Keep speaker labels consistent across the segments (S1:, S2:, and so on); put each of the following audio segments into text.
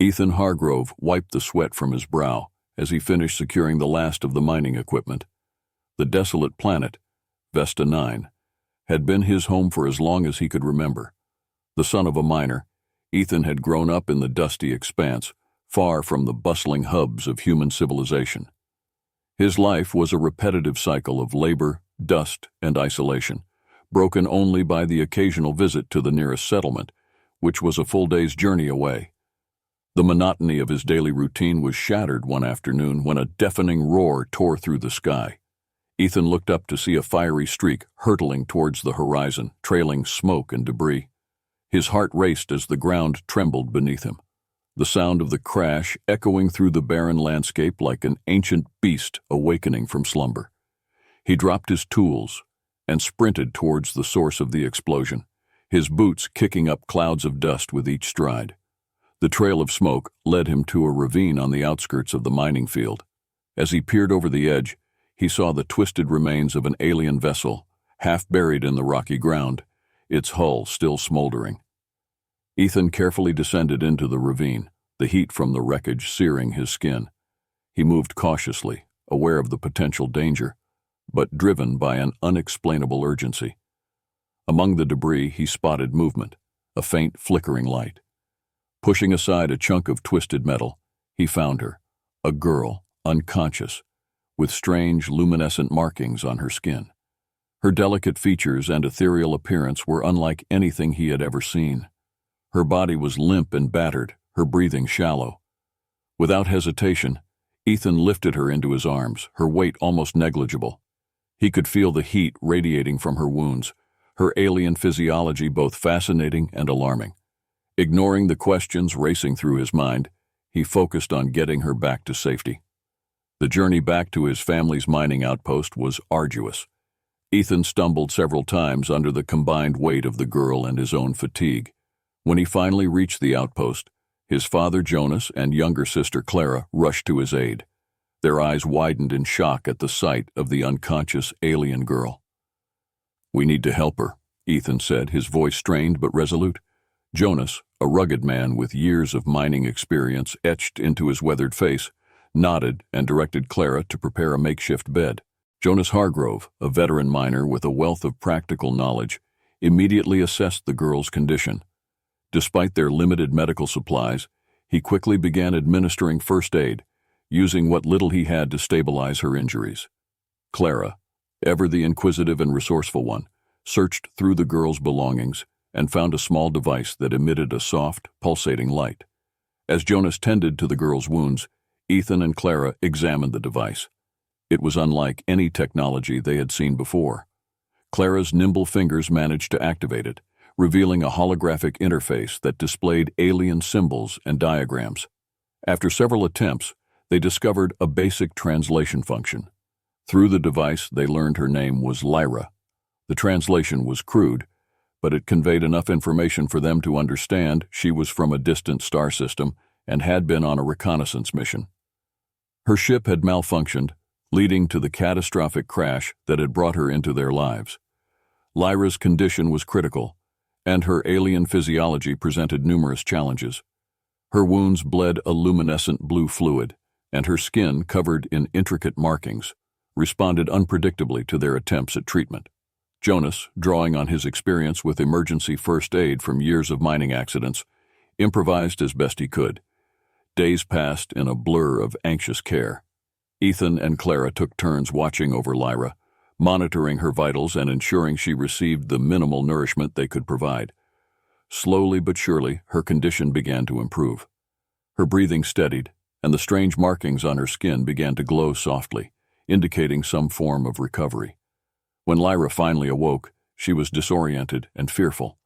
S1: Ethan Hargrove wiped the sweat from his brow as he finished securing the last of the mining equipment. The desolate planet, Vesta 9, had been his home for as long as he could remember. The son of a miner, Ethan had grown up in the dusty expanse, far from the bustling hubs of human civilization. His life was a repetitive cycle of labor, dust, and isolation, broken only by the occasional visit to the nearest settlement, which was a full day's journey away. The monotony of his daily routine was shattered one afternoon when a deafening roar tore through the sky. Ethan looked up to see a fiery streak hurtling towards the horizon, trailing smoke and debris. His heart raced as the ground trembled beneath him, the sound of the crash echoing through the barren landscape like an ancient beast awakening from slumber. He dropped his tools and sprinted towards the source of the explosion, his boots kicking up clouds of dust with each stride. The trail of smoke led him to a ravine on the outskirts of the mining field. As he peered over the edge, he saw the twisted remains of an alien vessel, half buried in the rocky ground, its hull still smoldering. Ethan carefully descended into the ravine, the heat from the wreckage searing his skin. He moved cautiously, aware of the potential danger, but driven by an unexplainable urgency. Among the debris, he spotted movement, a faint flickering light. Pushing aside a chunk of twisted metal, he found her, a girl, unconscious, with strange luminescent markings on her skin. Her delicate features and ethereal appearance were unlike anything he had ever seen. Her body was limp and battered, her breathing shallow. Without hesitation, Ethan lifted her into his arms, her weight almost negligible. He could feel the heat radiating from her wounds, her alien physiology both fascinating and alarming. Ignoring the questions racing through his mind, he focused on getting her back to safety. The journey back to his family's mining outpost was arduous. Ethan stumbled several times under the combined weight of the girl and his own fatigue. When he finally reached the outpost, his father Jonas and younger sister Clara rushed to his aid. Their eyes widened in shock at the sight of the unconscious alien girl. "We need to help her," Ethan said, his voice strained but resolute. Jonas, a rugged man with years of mining experience etched into his weathered face, nodded and directed Clara to prepare a makeshift bed. Jonas Hargrove, a veteran miner with a wealth of practical knowledge, immediately assessed the girl's condition. Despite their limited medical supplies, he quickly began administering first aid, using what little he had to stabilize her injuries. Clara, ever the inquisitive and resourceful one, searched through the girl's belongings and found a small device that emitted a soft, pulsating light. As Jonas tended to the girl's wounds, Ethan and Clara examined the device. It was unlike any technology they had seen before. Clara's nimble fingers managed to activate it, revealing a holographic interface that displayed alien symbols and diagrams. After several attempts, they discovered a basic translation function. Through the device, they learned her name was Lyra. The translation was crude, but it conveyed enough information for them to understand she was from a distant star system and had been on a reconnaissance mission. Her ship had malfunctioned, leading to the catastrophic crash that had brought her into their lives. Lyra's condition was critical, and her alien physiology presented numerous challenges. Her wounds bled a luminescent blue fluid, and her skin, covered in intricate markings, responded unpredictably to their attempts at treatment. Jonas, drawing on his experience with emergency first aid from years of mining accidents, improvised as best he could. Days passed in a blur of anxious care. Ethan and Clara took turns watching over Lyra, monitoring her vitals and ensuring she received the minimal nourishment they could provide. Slowly but surely, her condition began to improve. Her breathing steadied, and the strange markings on her skin began to glow softly, indicating some form of recovery. When Lyra finally awoke, she was disoriented and fearful.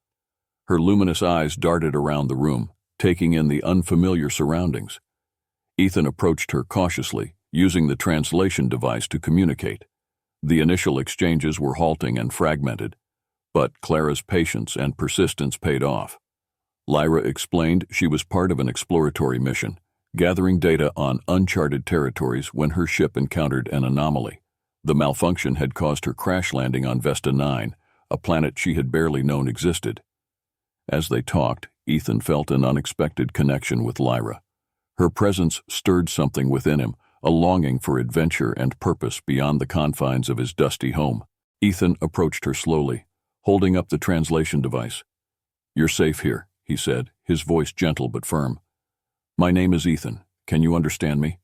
S1: Her luminous eyes darted around the room, taking in the unfamiliar surroundings. Ethan approached her cautiously, using the translation device to communicate. The initial exchanges were halting and fragmented, but Clara's patience and persistence paid off. Lyra explained she was part of an exploratory mission, gathering data on uncharted territories when her ship encountered an anomaly. The malfunction had caused her crash landing on Vesta 9, a planet she had barely known existed. As they talked, Ethan felt an unexpected connection with Lyra. Her presence stirred something within him, a longing for adventure and purpose beyond the confines of his dusty home. Ethan approached her slowly, holding up the translation device. "You're safe here," he said, his voice gentle but firm. "My name is Ethan. Can you understand me?"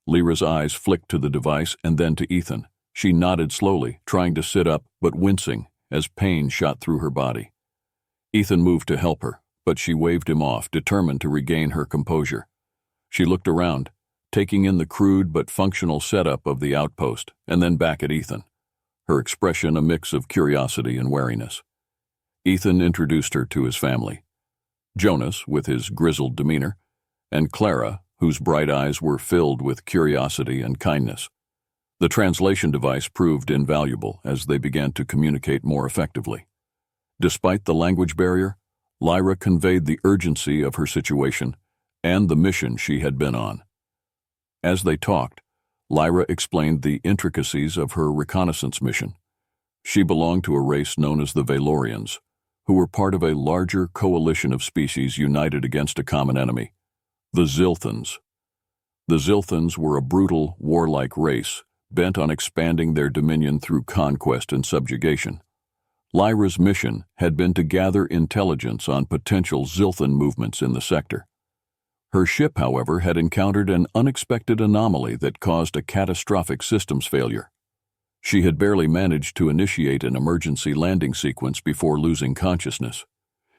S1: Lyra's eyes flicked to the device and then to Ethan. She nodded slowly, trying to sit up, but wincing as pain shot through her body. Ethan moved to help her, but she waved him off, determined to regain her composure. She looked around, taking in the crude but functional setup of the outpost, and then back at Ethan, her expression a mix of curiosity and wariness. Ethan introduced her to his family. Jonas, with his grizzled demeanor, and Clara, whose bright eyes were filled with curiosity and kindness. The translation device proved invaluable as they began to communicate more effectively. Despite the language barrier, Lyra conveyed the urgency of her situation and the mission she had been on. As they talked, Lyra explained the intricacies of her reconnaissance mission. She belonged to a race known as the Valorians, who were part of a larger coalition of species united against a common enemy, the Zilthans. The Zilthans were a brutal, warlike race, bent on expanding their dominion through conquest and subjugation. Lyra's mission had been to gather intelligence on potential Zilthan movements in the sector. Her ship, however, had encountered an unexpected anomaly that caused a catastrophic systems failure. She had barely managed to initiate an emergency landing sequence before losing consciousness.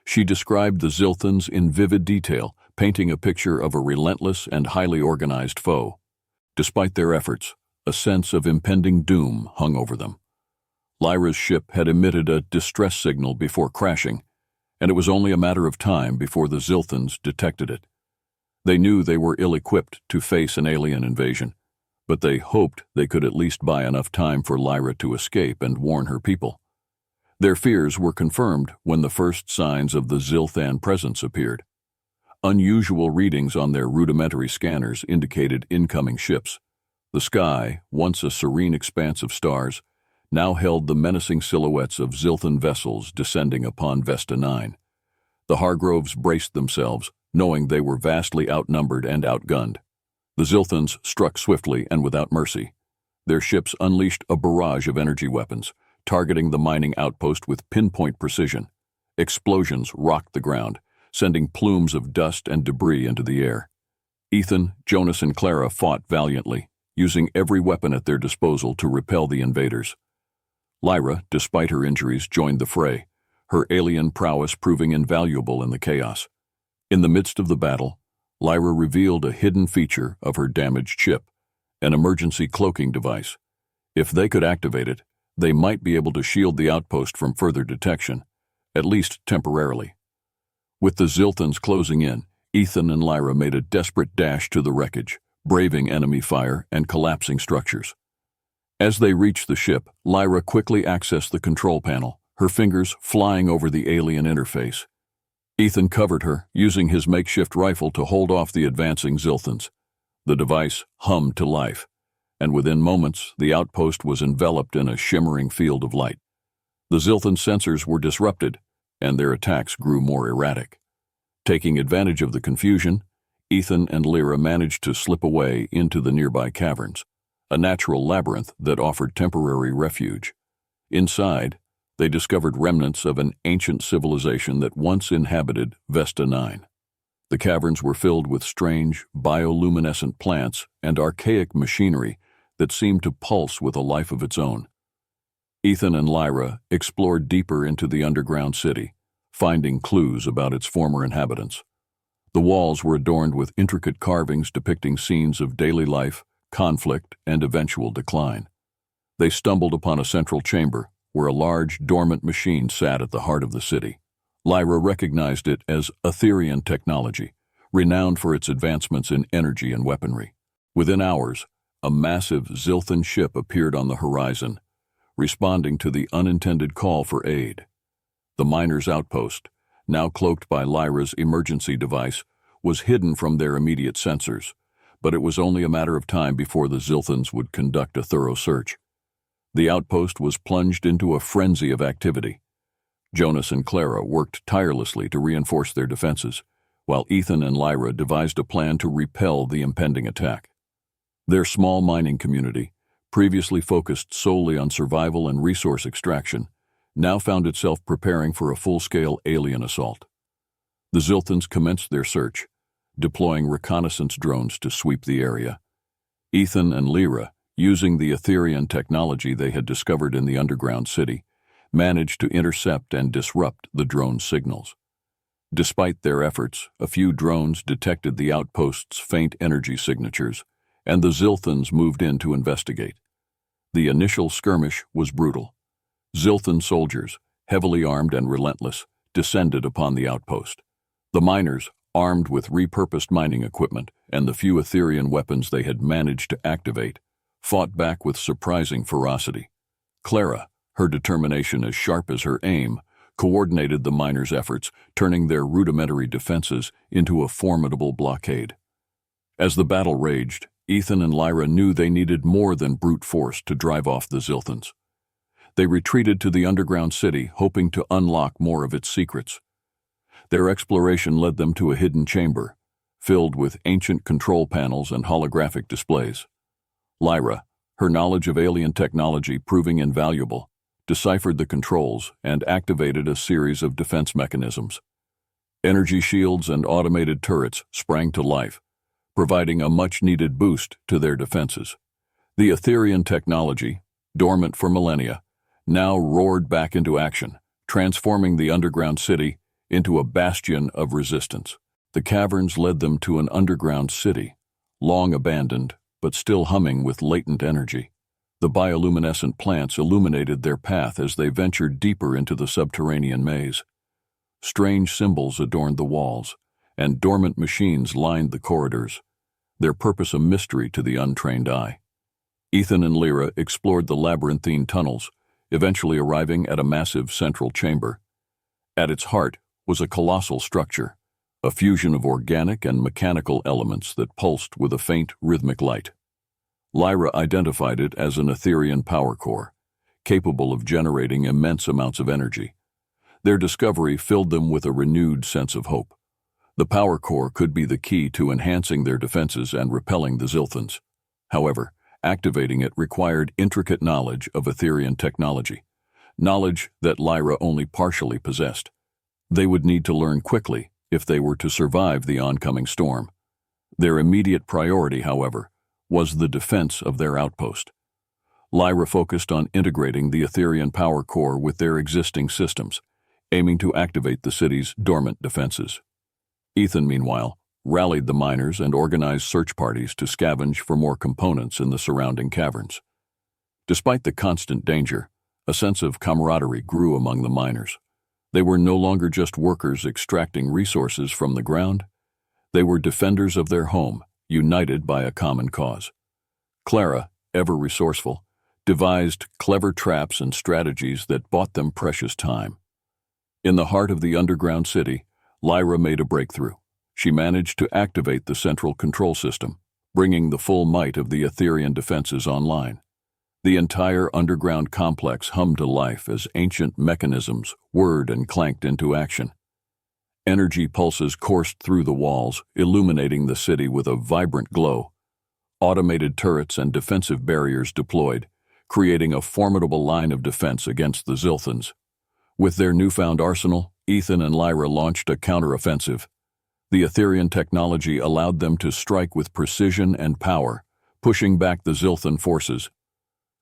S1: She described the Zilthans in vivid detail, painting a picture of a relentless and highly organized foe. Despite their efforts, a sense of impending doom hung over them. Lyra's ship had emitted a distress signal before crashing, and it was only a matter of time before the Zilthans detected it. They knew they were ill-equipped to face an alien invasion, but they hoped they could at least buy enough time for Lyra to escape and warn her people. Their fears were confirmed when the first signs of the Zilthan presence appeared. Unusual readings on their rudimentary scanners indicated incoming ships. The sky, once a serene expanse of stars, now held the menacing silhouettes of Zilthan vessels descending upon Vesta 9. The Hargroves braced themselves, knowing they were vastly outnumbered and outgunned. The Zilthans struck swiftly and without mercy. Their ships unleashed a barrage of energy weapons, targeting the mining outpost with pinpoint precision. Explosions rocked the ground, sending plumes of dust and debris into the air. Ethan, Jonas, and Clara fought valiantly, using every weapon at their disposal to repel the invaders. Lyra, despite her injuries, joined the fray, her alien prowess proving invaluable in the chaos. In the midst of the battle, Lyra revealed a hidden feature of her damaged ship, an emergency cloaking device. If they could activate it, they might be able to shield the outpost from further detection, at least temporarily. With the Zilthans closing in, Ethan and Lyra made a desperate dash to the wreckage, braving enemy fire and collapsing structures. As they reached the ship, Lyra quickly accessed the control panel, her fingers flying over the alien interface. Ethan covered her, using his makeshift rifle to hold off the advancing Zilthans. The device hummed to life, and within moments, the outpost was enveloped in a shimmering field of light. The Zilthan sensors were disrupted, and their attacks grew more erratic. Taking advantage of the confusion, Ethan and Lyra managed to slip away into the nearby caverns, a natural labyrinth that offered temporary refuge. Inside, they discovered remnants of an ancient civilization that once inhabited Vesta 9. The caverns were filled with strange, bioluminescent plants and archaic machinery that seemed to pulse with a life of its own. Ethan and Lyra explored deeper into the underground city, finding clues about its former inhabitants. The walls were adorned with intricate carvings depicting scenes of daily life, conflict, and eventual decline. They stumbled upon a central chamber where a large, dormant machine sat at the heart of the city. Lyra recognized it as Etherian technology, renowned for its advancements in energy and weaponry. Within hours, a massive Zilthan ship appeared on the horizon, responding to the unintended call for aid. The miners' outpost, now cloaked by Lyra's emergency device, was hidden from their immediate sensors, but it was only a matter of time before the Zilthans would conduct a thorough search. The outpost was plunged into a frenzy of activity. Jonas and Clara worked tirelessly to reinforce their defenses, while Ethan and Lyra devised a plan to repel the impending attack. Their small mining community, previously focused solely on survival and resource extraction, now found itself preparing for a full-scale alien assault. The Zilthans commenced their search, deploying reconnaissance drones to sweep the area. Ethan and Lyra, using the Etherean technology they had discovered in the underground city, managed to intercept and disrupt the drone signals. Despite their efforts, a few drones detected the outpost's faint energy signatures, and the Zilthans moved in to investigate. The initial skirmish was brutal. Zilthan soldiers, heavily armed and relentless, descended upon the outpost. The miners, armed with repurposed mining equipment and the few Etherean weapons they had managed to activate, fought back with surprising ferocity. Clara, her determination as sharp as her aim, coordinated the miners' efforts, turning their rudimentary defenses into a formidable blockade. As the battle raged, Ethan and Lyra knew they needed more than brute force to drive off the Zilthans. They retreated to the underground city, hoping to unlock more of its secrets. Their exploration led them to a hidden chamber, filled with ancient control panels and holographic displays. Lyra, her knowledge of alien technology proving invaluable, deciphered the controls and activated a series of defense mechanisms. Energy shields and automated turrets sprang to life, providing a much-needed boost to their defenses. The Etherean technology, dormant for millennia, now roared back into action, transforming the underground city into a bastion of resistance. The caverns led them to an underground city, long abandoned, but still humming with latent energy. The bioluminescent plants illuminated their path as they ventured deeper into the subterranean maze. Strange symbols adorned the walls, and dormant machines lined the corridors, their purpose a mystery to the untrained eye. Ethan and Lyra explored the labyrinthine tunnels, eventually arriving at a massive central chamber. At its heart was a colossal structure, a fusion of organic and mechanical elements that pulsed with a faint rhythmic light. Lyra identified it as an Etherean power core, capable of generating immense amounts of energy. Their discovery filled them with a renewed sense of hope. The power core could be the key to enhancing their defenses and repelling the Zilthans. However, activating it required intricate knowledge of Etherean technology, knowledge that Lyra only partially possessed. They would need to learn quickly if they were to survive the oncoming storm. Their immediate priority, however, was the defense of their outpost. Lyra focused on integrating the Etherean power core with their existing systems, aiming to activate the city's dormant defenses. Ethan, meanwhile, rallied the miners and organized search parties to scavenge for more components in the surrounding caverns. Despite the constant danger, a sense of camaraderie grew among the miners. They were no longer just workers extracting resources from the ground. They were defenders of their home, united by a common cause. Clara, ever resourceful, devised clever traps and strategies that bought them precious time. In the heart of the underground city, Lyra made a breakthrough. She managed to activate the central control system, bringing the full might of the Etherean defenses online. The entire underground complex hummed to life as ancient mechanisms whirred and clanked into action. Energy pulses coursed through the walls, illuminating the city with a vibrant glow. Automated turrets and defensive barriers deployed, creating a formidable line of defense against the Zilthans. With their newfound arsenal, Ethan and Lyra launched a counteroffensive. The Etherean technology allowed them to strike with precision and power, pushing back the Zilthan forces.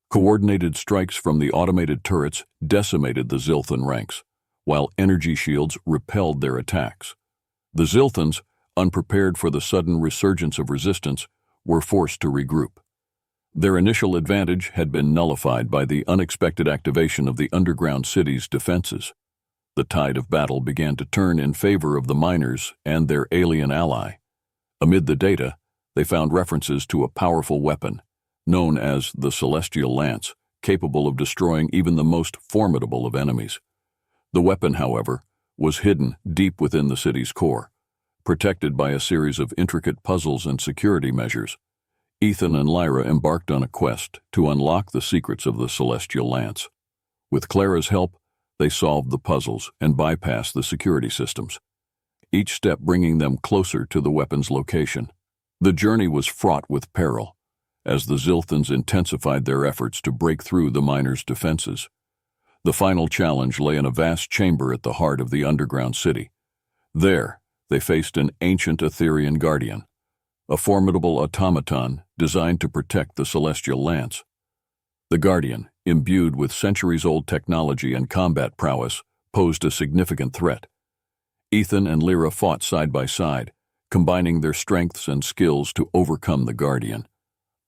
S1: Coordinated strikes from the automated turrets decimated the Zilthan ranks, while energy shields repelled their attacks. The Zilthans, unprepared for the sudden resurgence of resistance, were forced to regroup. Their initial advantage had been nullified by the unexpected activation of the underground city's defenses. The tide of battle began to turn in favor of the miners and their alien ally. Amid the data, they found references to a powerful weapon, known as the Celestial Lance, capable of destroying even the most formidable of enemies. The weapon, however, was hidden deep within the city's core, protected by a series of intricate puzzles and security measures. Ethan and Lyra embarked on a quest to unlock the secrets of the Celestial Lance. With Clara's help, they solved the puzzles and bypassed the security systems. each step bringing them closer to the weapon's location. The journey was fraught with peril, as the Zilthans intensified their efforts to break through the miners' defenses. The final challenge lay in a vast chamber at the heart of the underground city. There, they faced an ancient Etherean guardian, a formidable automaton designed to protect the celestial lance. The guardian, imbued with centuries-old technology and combat prowess, posed a significant threat. Ethan and Lyra fought side by side, combining their strengths and skills to overcome the guardian.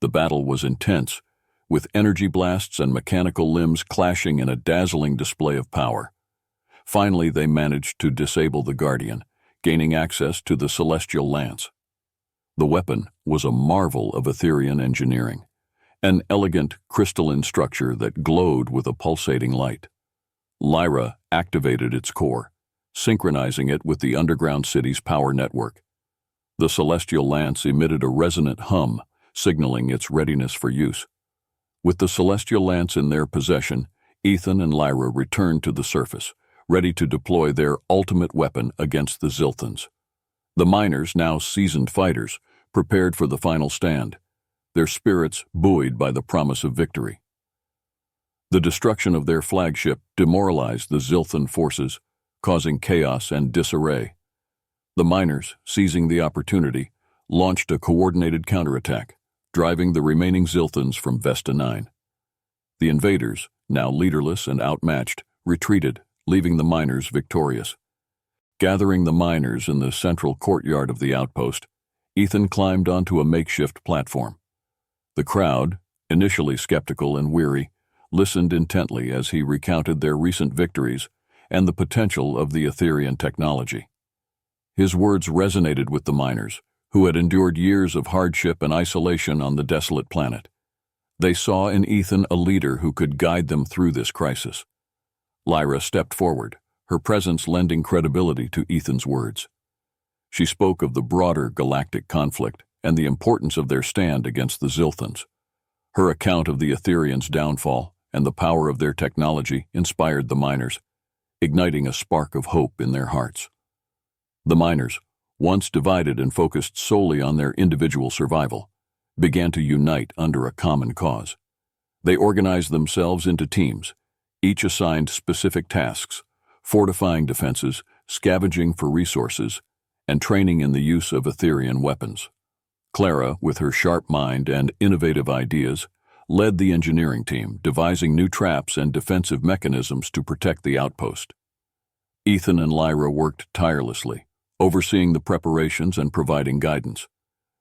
S1: The battle was intense, with energy blasts and mechanical limbs clashing in a dazzling display of power. Finally, they managed to disable the guardian, gaining access to the celestial lance. The weapon was a marvel of Etherean engineering, an elegant crystalline structure that glowed with a pulsating light. Lyra activated its core, synchronizing it with the underground city's power network. The celestial lance emitted a resonant hum, signaling its readiness for use. With the celestial lance in their possession, Ethan and Lyra returned to the surface, ready to deploy their ultimate weapon against the Zilthans. The miners, now seasoned fighters, prepared for the final stand, their spirits buoyed by the promise of victory. The destruction of their flagship demoralized the Zilthan forces, causing chaos and disarray. The miners, seizing the opportunity, launched a coordinated counterattack, driving the remaining Zilthans from Vesta 9. The invaders, now leaderless and outmatched, retreated, leaving the miners victorious. Gathering the miners in the central courtyard of the outpost, Ethan climbed onto a makeshift platform. The crowd, initially skeptical and weary, listened intently as he recounted their recent victories and the potential of the Etherean technology. His words resonated with the miners, who had endured years of hardship and isolation on the desolate planet. They saw in Ethan a leader who could guide them through this crisis. Lyra stepped forward, her presence lending credibility to Ethan's words. She spoke of the broader galactic conflict and the importance of their stand against the Zilthans. Her account of the Ethereans' downfall and the power of their technology inspired the miners, igniting a spark of hope in their hearts. The miners, once divided and focused solely on their individual survival, began to unite under a common cause. They organized themselves into teams, each assigned specific tasks, fortifying defenses, scavenging for resources, and training in the use of Etherean weapons. Clara, with her sharp mind and innovative ideas, led the engineering team, devising new traps and defensive mechanisms to protect the outpost. Ethan and Lyra worked tirelessly, overseeing the preparations and providing guidance.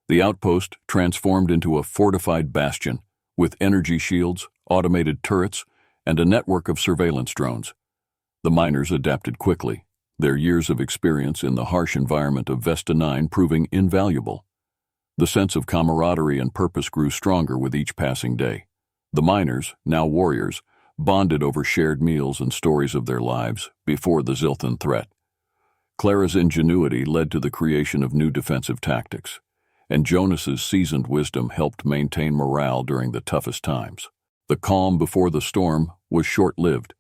S1: The outpost transformed into a fortified bastion with energy shields, automated turrets, and a network of surveillance drones. The miners adapted quickly, their years of experience in the harsh environment of Vesta 9 proving invaluable. The sense of camaraderie and purpose grew stronger with each passing day. The miners, now warriors, bonded over shared meals and stories of their lives before the Zilthan threat. Clara's ingenuity led to the creation of new defensive tactics, and Jonas's seasoned wisdom helped maintain morale during the toughest times. The calm before the storm was short-lived.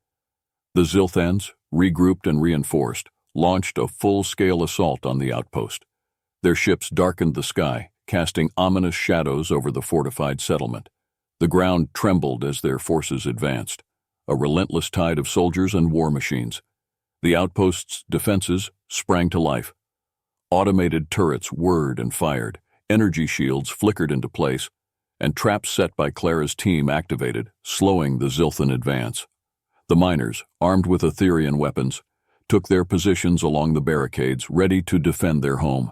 S1: The Zilthans, regrouped and reinforced, launched a full-scale assault on the outpost. Their ships darkened the sky, casting ominous shadows over the fortified settlement. The ground trembled as their forces advanced, a relentless tide of soldiers and war machines. The outpost's defenses sprang to life. Automated turrets whirred and fired, energy shields flickered into place, and traps set by Clara's team activated, slowing the Zilthan advance. The miners, armed with Etherean weapons, took their positions along the barricades, ready to defend their home.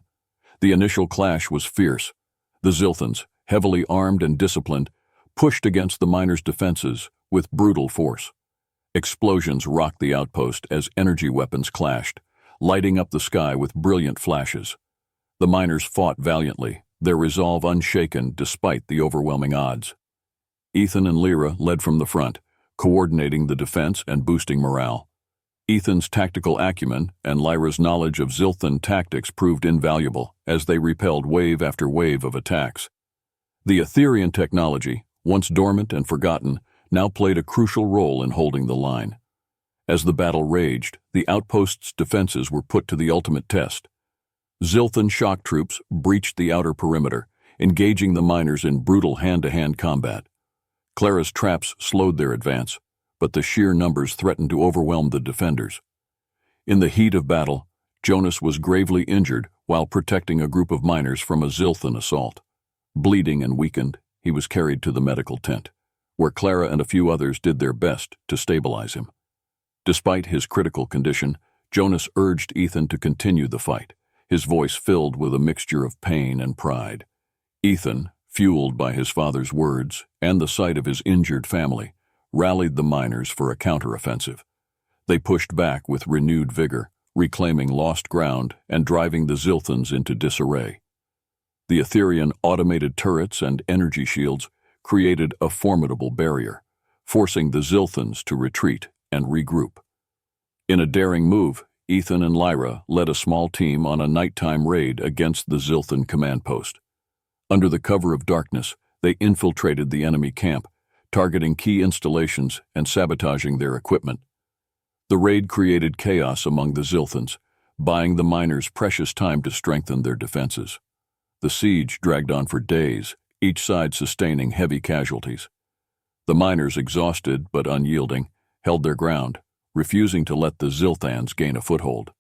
S1: The initial clash was fierce. The Zilthans, heavily armed and disciplined, pushed against the miners' defenses with brutal force. Explosions rocked the outpost as energy weapons clashed, lighting up the sky with brilliant flashes. The miners fought valiantly, their resolve unshaken despite the overwhelming odds. Ethan and Lyra led from the front, coordinating the defense and boosting morale. Ethan's tactical acumen and Lyra's knowledge of Zilthan tactics proved invaluable as they repelled wave after wave of attacks. The Etherean technology, once dormant and forgotten, now played a crucial role in holding the line. As the battle raged, the outpost's defenses were put to the ultimate test, Zilthan shock troops breached the outer perimeter, engaging the miners in brutal hand-to-hand combat. Clara's traps slowed their advance, but the sheer numbers threatened to overwhelm the defenders. In the heat of battle, Jonas was gravely injured while protecting a group of miners from a Zilthan assault. Bleeding and weakened, he was carried to the medical tent, where Clara and a few others did their best to stabilize him. Despite his critical condition, Jonas urged Ethan to continue the fight, his voice filled with a mixture of pain and pride. Ethan, fueled by his father's words and the sight of his injured family, rallied the miners for a counteroffensive. They pushed back with renewed vigor, reclaiming lost ground and driving the Zilthans into disarray. The Etherian automated turrets and energy shields created a formidable barrier, forcing the Zilthans to retreat and regroup. In a daring move, Ethan and Lyra led a small team on a nighttime raid against the Zilthan command post. Under the cover of darkness, they infiltrated the enemy camp, targeting key installations and sabotaging their equipment. The raid created chaos among the Zilthans, buying the miners precious time to strengthen their defenses. The siege dragged on for days, each side sustaining heavy casualties. The miners, exhausted but unyielding, held their ground, refusing to let the Zilthans gain a foothold.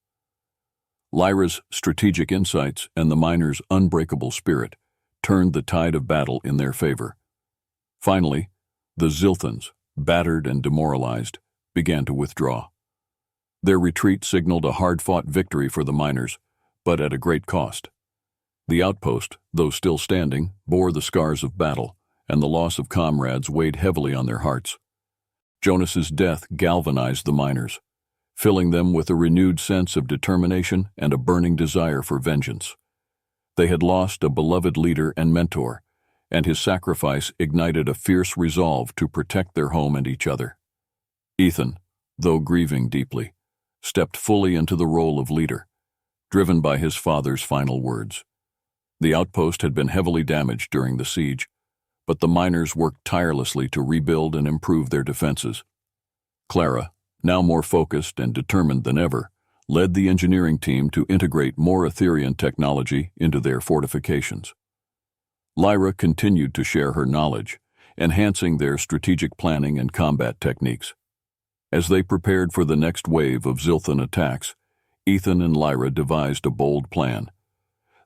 S1: Lyra's strategic insights and the miners' unbreakable spirit turned the tide of battle in their favor. Finally, the Zilthans, battered and demoralized, began to withdraw. Their retreat signaled a hard-fought victory for the miners, but at a great cost. The outpost, though still standing, bore the scars of battle, and the loss of comrades weighed heavily on their hearts. Jonas's death galvanized the miners, filling them with a renewed sense of determination and a burning desire for vengeance. They had lost a beloved leader and mentor, and his sacrifice ignited a fierce resolve to protect their home and each other. Ethan, though grieving deeply, stepped fully into the role of leader, driven by his father's final words. The outpost had been heavily damaged during the siege, but the miners worked tirelessly to rebuild and improve their defenses. Clara, now more focused and determined than ever, led the engineering team to integrate more Etherian technology into their fortifications. Lyra continued to share her knowledge, enhancing their strategic planning and combat techniques. As they prepared for the next wave of Zilthan attacks, Ethan and Lyra devised a bold plan.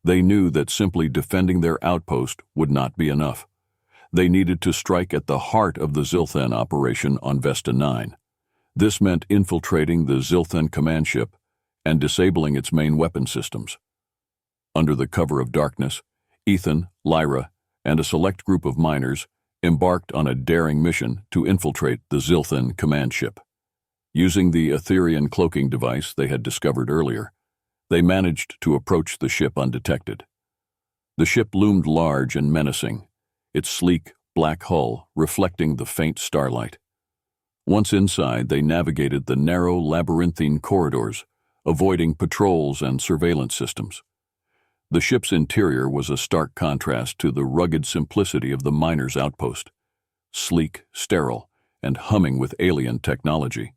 S1: They knew that simply defending their outpost would not be enough. They needed to strike at the heart of the Zilthan operation on Vesta 9. This meant infiltrating the Zilthan command ship and disabling its main weapon systems. Under the cover of darkness, Ethan, Lyra, and a select group of miners embarked on a daring mission to infiltrate the Zilthan command ship. Using the Etherian cloaking device they had discovered earlier, they managed to approach the ship undetected. The ship loomed large and menacing, its sleek, black hull reflecting the faint starlight. Once inside, they navigated the narrow, labyrinthine corridors, avoiding patrols and surveillance systems. The ship's interior was a stark contrast to the rugged simplicity of the miners' outpost, sleek, sterile, and humming with alien technology.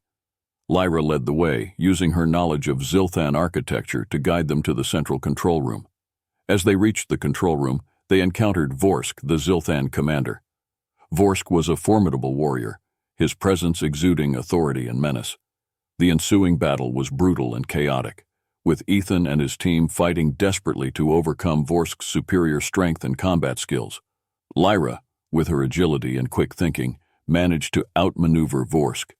S1: Lyra led the way, using her knowledge of Zilthan architecture to guide them to the central control room. As they reached the control room, they encountered Vorsk, the Zilthan commander. Vorsk was a formidable warrior, his presence exuding authority and menace. The ensuing battle was brutal and chaotic, with Ethan and his team fighting desperately to overcome Vorsk's superior strength and combat skills. Lyra, with her agility and quick thinking, managed to outmaneuver Vorsk,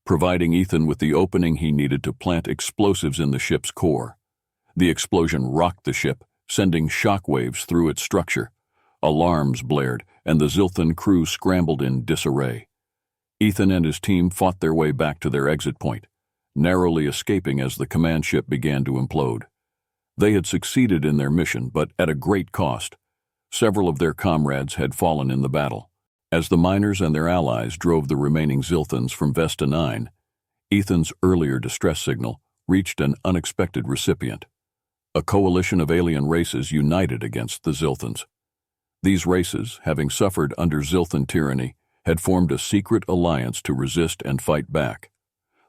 S1: providing Ethan with the opening he needed to plant explosives in the ship's core. The explosion rocked the ship, sending shockwaves through its structure. Alarms blared, and the Zilthan crew scrambled in disarray. Ethan and his team fought their way back to their exit point, narrowly escaping as the command ship began to implode. They had succeeded in their mission, but at a great cost. Several of their comrades had fallen in the battle. As the miners and their allies drove the remaining Zilthans from Vesta 9, Ethan's earlier distress signal reached an unexpected recipient. A coalition of alien races united against the Zilthans. These races, having suffered under Zilthan tyranny, had formed a secret alliance to resist and fight back.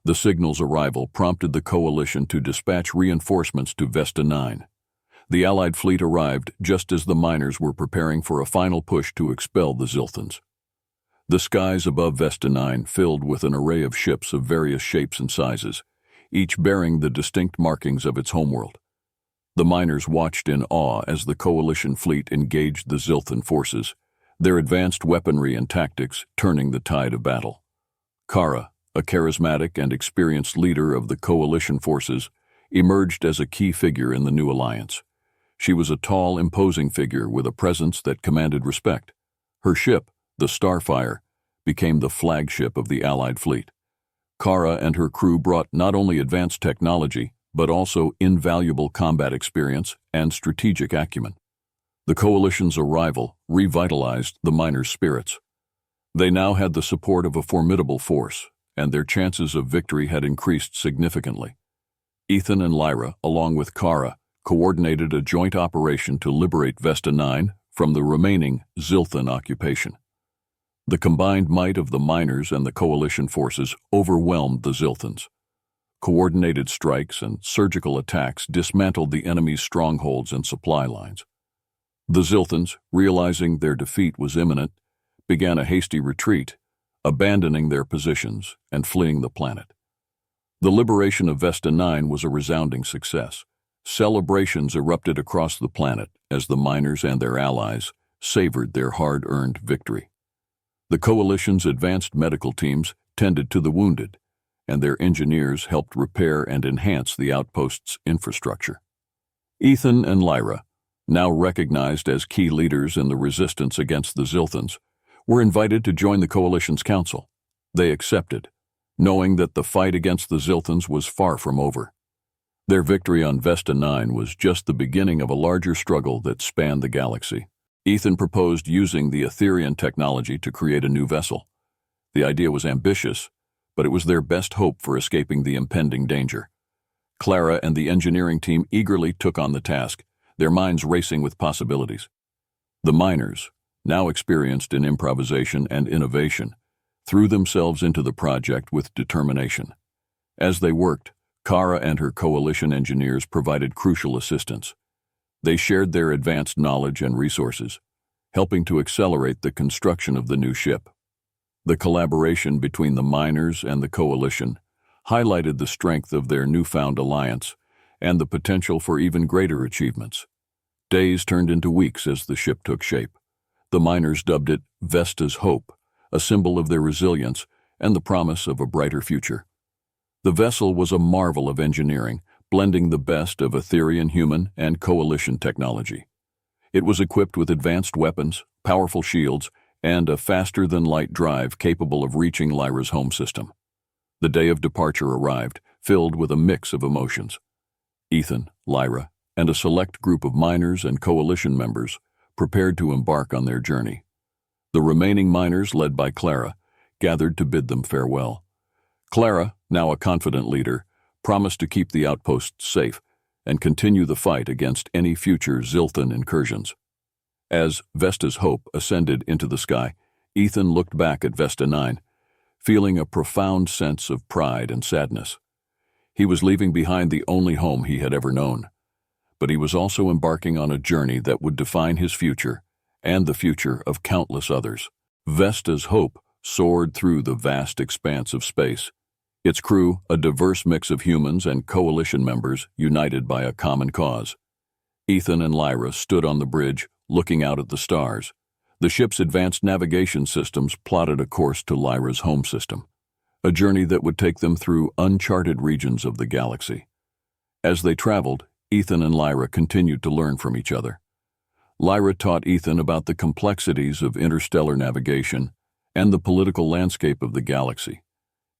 S1: The signal's arrival prompted the coalition to dispatch reinforcements to Vesta 9. The Allied fleet arrived just as the miners were preparing for a final push to expel the Zilthans. The skies above Vesta 9 filled with an array of ships of various shapes and sizes, each bearing the distinct markings of its homeworld. The miners watched in awe as the coalition fleet engaged the Zilthan forces, their advanced weaponry and tactics turning the tide of battle. Kara, a charismatic and experienced leader of the coalition forces, emerged as a key figure in the new alliance. She was a tall, imposing figure with a presence that commanded respect. Her ship, the Starfire, became the flagship of the Allied fleet. Kara and her crew brought not only advanced technology, but also invaluable combat experience and strategic acumen. The coalition's arrival revitalized the miners' spirits. They now had the support of a formidable force, and their chances of victory had increased significantly. Ethan and Lyra, along with Kara, coordinated a joint operation to liberate Vesta 9 from the remaining Zilthan occupation. The combined might of the miners and the coalition forces overwhelmed the Zilthans. Coordinated strikes and surgical attacks dismantled the enemy's strongholds and supply lines. The Zilthans, realizing their defeat was imminent, began a hasty retreat, abandoning their positions and fleeing the planet. The liberation of Vesta 9 was a resounding success. Celebrations erupted across the planet as the miners and their allies savored their hard-earned victory. The coalition's advanced medical teams tended to the wounded, and their engineers helped repair and enhance the outpost's infrastructure. Ethan and Lyra, now recognized as key leaders in the resistance against the Zilthans, were invited to join the coalition's council. They accepted, knowing that the fight against the Zilthans was far from over. Their victory on Vesta 9 was just the beginning of a larger struggle that spanned the galaxy. Ethan proposed using the Etherian technology to create a new vessel. The idea was ambitious, but it was their best hope for escaping the impending danger. Clara and the engineering team eagerly took on the task, their minds racing with possibilities. The miners, now experienced in improvisation and innovation, threw themselves into the project with determination. As they worked, Kara and her coalition engineers provided crucial assistance. They shared their advanced knowledge and resources, helping to accelerate the construction of the new ship. The collaboration between the miners and the coalition highlighted the strength of their newfound alliance and the potential for even greater achievements. Days turned into weeks as the ship took shape. The miners dubbed it Vesta's Hope, a symbol of their resilience and the promise of a brighter future. The vessel was a marvel of engineering, blending the best of Etherian human and coalition technology. It was equipped with advanced weapons, powerful shields, and a faster-than-light drive capable of reaching Lyra's home system. The day of departure arrived, filled with a mix of emotions. Ethan, Lyra, and a select group of miners and coalition members prepared to embark on their journey. The remaining miners, led by Clara, gathered to bid them farewell. Clara, now a confident leader, promised to keep the outposts safe and continue the fight against any future Zilthan incursions. As Vesta's Hope ascended into the sky, Ethan looked back at Vesta 9, feeling a profound sense of pride and sadness. He was leaving behind the only home he had ever known, but he was also embarking on a journey that would define his future and the future of countless others. Vesta's Hope soared through the vast expanse of space, its crew a diverse mix of humans and coalition members united by a common cause. Ethan and Lyra stood on the bridge, looking out at the stars. The ship's advanced navigation systems plotted a course to Lyra's home system, a journey that would take them through uncharted regions of the galaxy. As they traveled, Ethan and Lyra continued to learn from each other. Lyra taught Ethan about the complexities of interstellar navigation and the political landscape of the galaxy.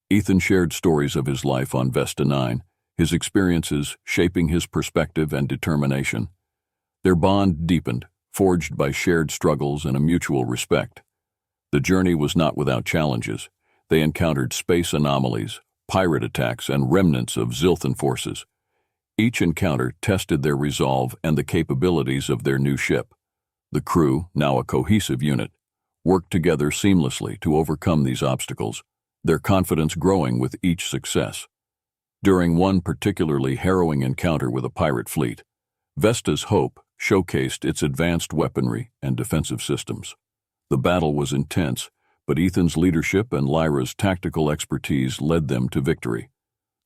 S1: Ethan shared stories of his life on Vesta 9, his experiences shaping his perspective and determination. Their bond deepened, forged by shared struggles and a mutual respect. The journey was not without challenges. They encountered space anomalies, pirate attacks, and remnants of Zilthan forces. Each encounter tested their resolve and the capabilities of their new ship. The crew, now a cohesive unit, worked together seamlessly to overcome these obstacles, their confidence growing with each success. During one particularly harrowing encounter with a pirate fleet, Vesta's Hope showcased its advanced weaponry and defensive systems. The battle was intense, but Ethan's leadership and Lyra's tactical expertise led them to victory.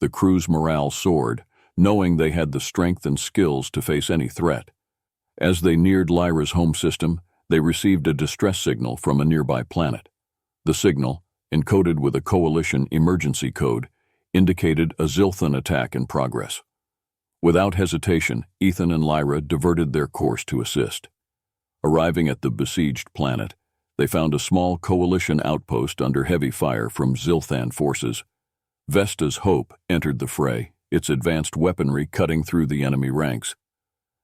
S1: The crew's morale soared, knowing they had the strength and skills to face any threat. As they neared Lyra's home system, they received a distress signal from a nearby planet. The signal, encoded with a Coalition emergency code, indicated a Zilthan attack in progress. Without hesitation, Ethan and Lyra diverted their course to assist. Arriving at the besieged planet, they found a small Coalition outpost under heavy fire from Zilthan forces. Vesta's Hope entered the fray, its advanced weaponry cutting through the enemy ranks.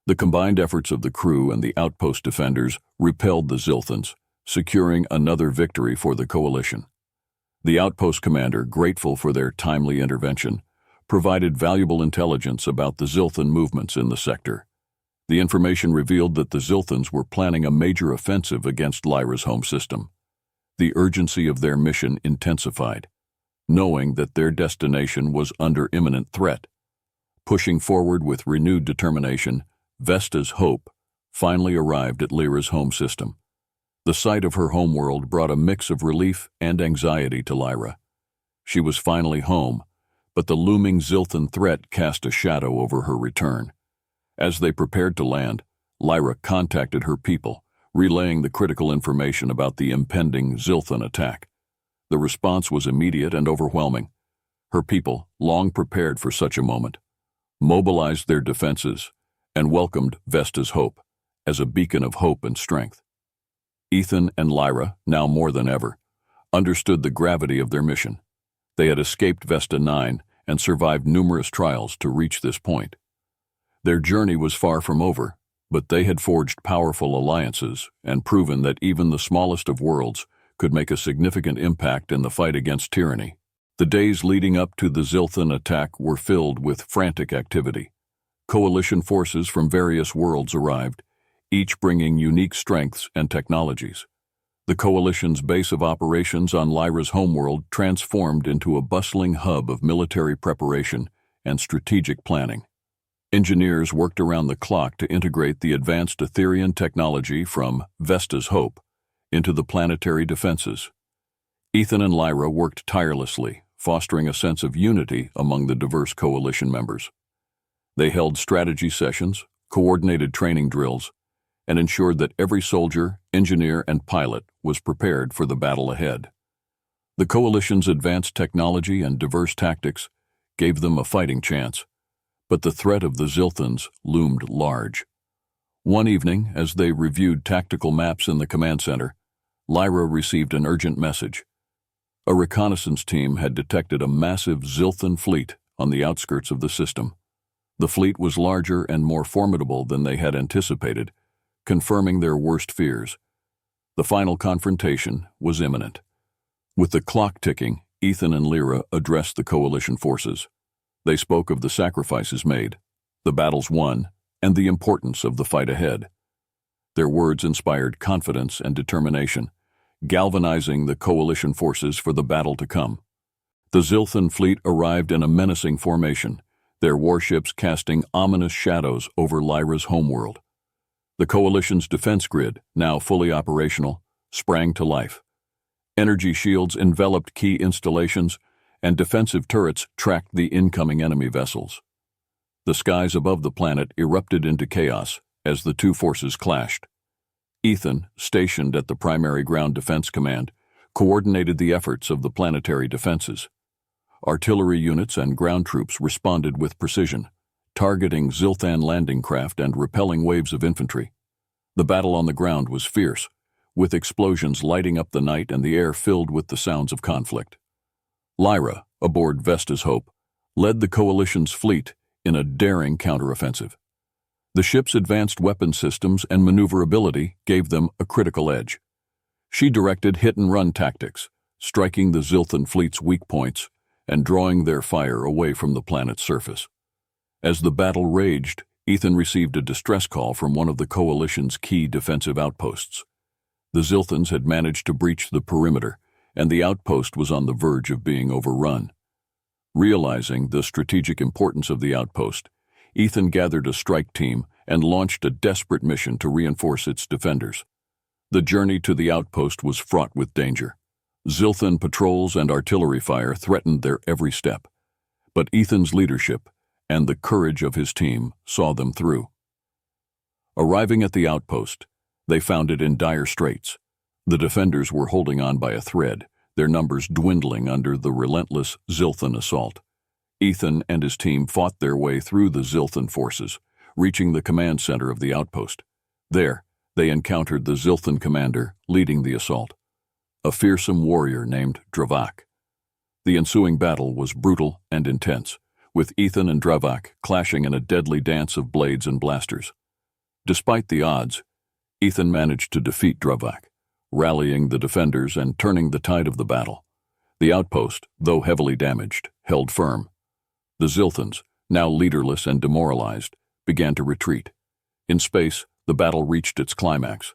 S1: The combined efforts of the crew and the outpost defenders repelled the Zilthans, securing another victory for the Coalition. The outpost commander, grateful for their timely intervention, provided valuable intelligence about the Zilthan movements in the sector. The information revealed that the Zilthans were planning a major offensive against Lyra's home system. The urgency of their mission intensified, knowing that their destination was under imminent threat. Pushing forward with renewed determination, Vesta's Hope finally arrived at Lyra's home system. The sight of her homeworld brought a mix of relief and anxiety to Lyra. She was finally home, but the looming Zilthan threat cast a shadow over her return. As they prepared to land, Lyra contacted her people, relaying the critical information about the impending Zilthan attack. The response was immediate and overwhelming. Her people, long prepared for such a moment, mobilized their defenses and welcomed Vesta's Hope as a beacon of hope and strength. Ethan and Lyra, now more than ever, understood the gravity of their mission. They had escaped Vesta 9 and survived numerous trials to reach this point. Their journey was far from over, but they had forged powerful alliances and proven that even the smallest of worlds could make a significant impact in the fight against tyranny. The days leading up to the Zilthan attack were filled with frantic activity. Coalition forces from various worlds arrived, each bringing unique strengths and technologies. The Coalition's base of operations on Lyra's homeworld transformed into a bustling hub of military preparation and strategic planning. Engineers worked around the clock to integrate the advanced Etherian technology from Vesta's Hope into the planetary defenses. Ethan and Lyra worked tirelessly, fostering a sense of unity among the diverse Coalition members. They held strategy sessions, coordinated training drills, and ensured that every soldier, engineer, and pilot was prepared for the battle ahead. The Coalition's advanced technology and diverse tactics gave them a fighting chance, but the threat of the Zilthans loomed large. One evening, as they reviewed tactical maps in the command center, Lyra received an urgent message. A reconnaissance team had detected a massive Zilthan fleet on the outskirts of the system. The fleet was larger and more formidable than they had anticipated, confirming their worst fears. The final confrontation was imminent. With the clock ticking, Ethan and Lyra addressed the Coalition forces. They spoke of the sacrifices made, the battles won, and the importance of the fight ahead. Their words inspired confidence and determination, galvanizing the Coalition forces for the battle to come. The Zilthan fleet arrived in a menacing formation, their warships casting ominous shadows over Lyra's homeworld. The Coalition's defense grid, now fully operational, sprang to life. Energy shields enveloped key installations, and defensive turrets tracked the incoming enemy vessels. The skies above the planet erupted into chaos as the two forces clashed. Ethan, stationed at the primary ground defense command, coordinated the efforts of the planetary defenses. Artillery units and ground troops responded with precision, targeting Zilthan landing craft and repelling waves of infantry. The battle on the ground was fierce, with explosions lighting up the night and the air filled with the sounds of conflict. Lyra, aboard Vesta's Hope, led the Coalition's fleet in a daring counteroffensive. The ship's advanced weapon systems and maneuverability gave them a critical edge. She directed hit-and-run tactics, striking the Zilthan fleet's weak points and drawing their fire away from the planet's surface. As the battle raged, Ethan received a distress call from one of the Coalition's key defensive outposts. The Zilthans had managed to breach the perimeter, and the outpost was on the verge of being overrun. Realizing the strategic importance of the outpost, Ethan gathered a strike team and launched a desperate mission to reinforce its defenders. The journey to the outpost was fraught with danger. Zilthan patrols and artillery fire threatened their every step, but Ethan's leadership and the courage of his team saw them through. Arriving at the outpost, they found it in dire straits. The defenders were holding on by a thread, their numbers dwindling under the relentless Zilthan assault. Ethan and his team fought their way through the Zilthan forces, reaching the command center of the outpost. There, they encountered the Zilthan commander leading the assault, a fearsome warrior named Dravak. The ensuing battle was brutal and intense, with Ethan and Dravak clashing in a deadly dance of blades and blasters. Despite the odds, Ethan managed to defeat Dravak, rallying the defenders and turning the tide of the battle. The outpost, though heavily damaged, held firm. The Zilthans, now leaderless and demoralized, began to retreat. In space, the battle reached its climax.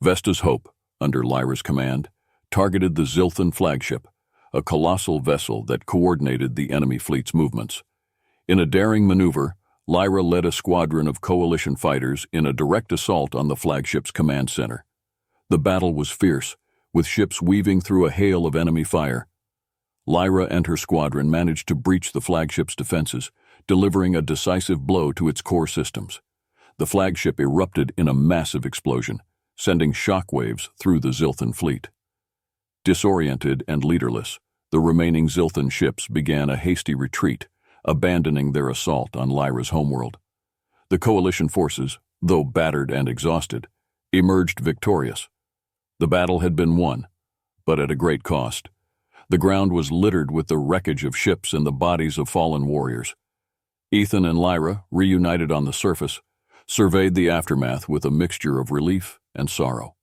S1: Vesta's Hope, under Lyra's command, targeted the Zilthan flagship, a colossal vessel that coordinated the enemy fleet's movements. In a daring maneuver, Lyra led a squadron of coalition fighters in a direct assault on the flagship's command center. The battle was fierce, with ships weaving through a hail of enemy fire. Lyra and her squadron managed to breach the flagship's defenses, delivering a decisive blow to its core systems. The flagship erupted in a massive explosion, sending shockwaves through the Zilthan fleet. Disoriented and leaderless, the remaining Zilthan ships began a hasty retreat, abandoning their assault on Lyra's homeworld. The coalition forces, though battered and exhausted, emerged victorious. The battle had been won, but at a great cost. The ground was littered with the wreckage of ships and the bodies of fallen warriors. Ethan and Lyra, reunited on the surface, surveyed the aftermath with a mixture of relief and sorrow.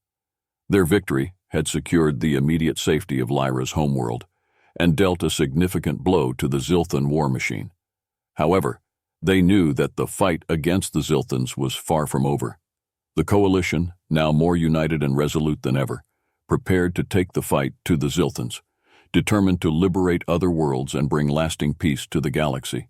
S1: Their victory had secured the immediate safety of Lyra's homeworld and dealt a significant blow to the Zilthan war machine. However, they knew that the fight against the Zilthans was far from over. The coalition, now more united and resolute than ever, prepared to take the fight to the Zilthans, determined to liberate other worlds and bring lasting peace to the galaxy.